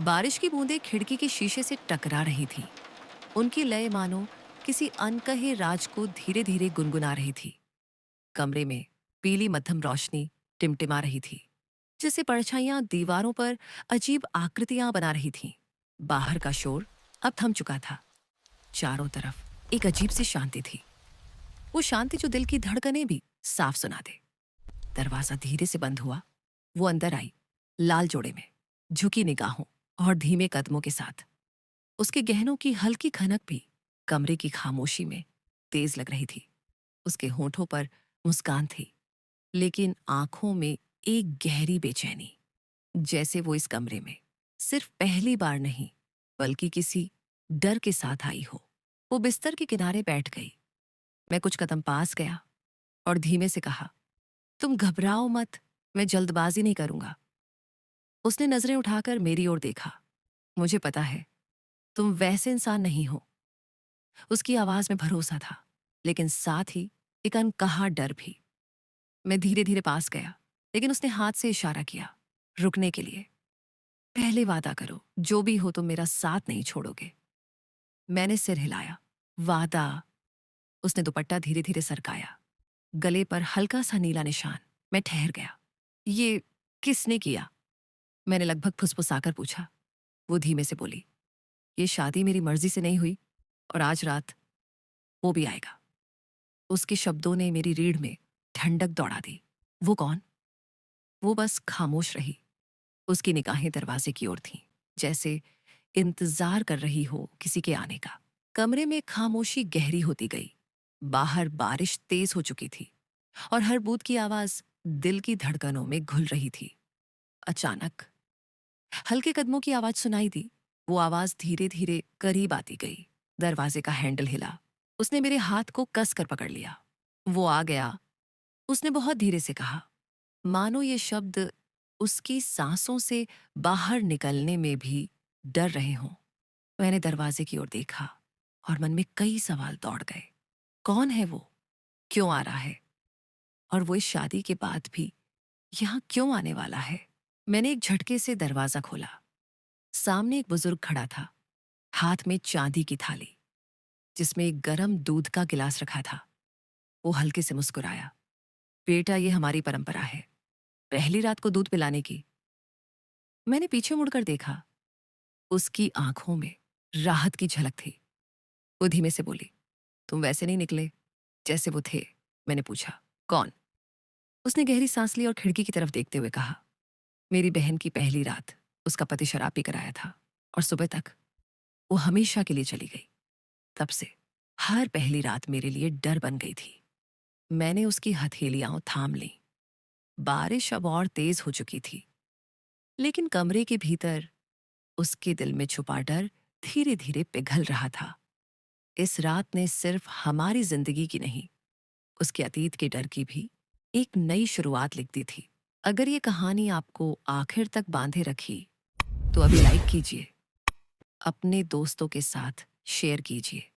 बारिश की बूंदें खिड़की के शीशे से टकरा रही थीं। उनकी लय मानो किसी अनकहे राज को धीरे धीरे गुनगुना रही थी। कमरे में पीली मध्यम रोशनी टिमटिमा रही थी, जिससे परछाइयां दीवारों पर अजीब आकृतियां बना रही थीं। बाहर का शोर अब थम चुका था। चारों तरफ एक अजीब सी शांति थी, वो शांति जो दिल की धड़कनें भी साफ सुना दे। दरवाजा धीरे से बंद हुआ। वो अंदर आई, लाल जोड़े में, झुकी निगाहों और धीमे कदमों के साथ। उसके गहनों की हल्की खनक भी कमरे की खामोशी में तेज लग रही थी। उसके होठों पर मुस्कान थी, लेकिन आंखों में एक गहरी बेचैनी, जैसे वो इस कमरे में सिर्फ पहली बार नहीं, बल्कि किसी डर के साथ आई हो। वो बिस्तर के किनारे बैठ गई। मैं कुछ कदम पास गया और धीमे से कहा, तुम घबराओ मत, मैं जल्दबाजी नहीं करूंगा। उसने नजरें उठाकर मेरी ओर देखा। मुझे पता है, तुम वैसे इंसान नहीं हो। उसकी आवाज में भरोसा था, लेकिन साथ ही एक अनकहा डर भी। मैं धीरे धीरे पास गया, लेकिन उसने हाथ से इशारा किया, रुकने के लिए। पहले वादा करो, जो भी हो तुम मेरा साथ नहीं छोड़ोगे। मैंने सिर हिलाया। वादा। उसने दुपट्टा धीरे धीरे सरकाया, गले पर हल्का सा नीला निशान। मैं ठहर गया। ये किसने किया? मैंने लगभग फुसफुसाकर पूछा। वो धीमे से बोली, ये शादी मेरी मर्जी से नहीं हुई, और आज रात वो भी आएगा। उसके शब्दों ने मेरी रीढ़ में ठंडक दौड़ा दी। वो कौन? वो बस खामोश रही। उसकी निगाहें दरवाजे की ओर थीं, जैसे इंतजार कर रही हो किसी के आने का। कमरे में खामोशी गहरी होती गई। बाहर बारिश तेज हो चुकी थी और हर बूंद की आवाज दिल की धड़कनों में घुल रही थी। अचानक हल्के कदमों की आवाज सुनाई दी। वो आवाज धीरे धीरे करीब आती गई। दरवाजे का हैंडल हिला। उसने मेरे हाथ को कस कर पकड़ लिया। वो आ गया, उसने बहुत धीरे से कहा, मानो ये शब्द उसकी सांसों से बाहर निकलने में भी डर रहे हों। मैंने दरवाजे की ओर देखा और मन में कई सवाल दौड़ गए। कौन है वो? क्यों आ रहा है? और वो इस शादी के बाद भी यहाँ क्यों आने वाला है? मैंने एक झटके से दरवाजा खोला। सामने एक बुजुर्ग खड़ा था, हाथ में चांदी की थाली, जिसमें एक गरम दूध का गिलास रखा था। वो हल्के से मुस्कुराया। बेटा, ये हमारी परंपरा है, पहली रात को दूध पिलाने की। मैंने पीछे मुड़कर देखा। उसकी आंखों में राहत की झलक थी। वो धीमे से बोली, तुम वैसे नहीं निकले जैसे वो थे। मैंने पूछा, कौन? उसने गहरी सांस ली और खिड़की की तरफ देखते हुए कहा, मेरी बहन की पहली रात उसका पति शराब पी कर आया था, और सुबह तक वो हमेशा के लिए चली गई। तब से हर पहली रात मेरे लिए डर बन गई थी। मैंने उसकी हथेलियां थाम ली। बारिश अब और तेज हो चुकी थी, लेकिन कमरे के भीतर उसके दिल में छुपा डर धीरे धीरे पिघल रहा था। इस रात ने सिर्फ हमारी जिंदगी की नहीं, उसके अतीत के डर की भी एक नई शुरुआत लिख दी थी। अगर ये कहानी आपको आखिर तक बांधे रखी, तो अभी लाइक कीजिए, अपने दोस्तों के साथ शेयर कीजिए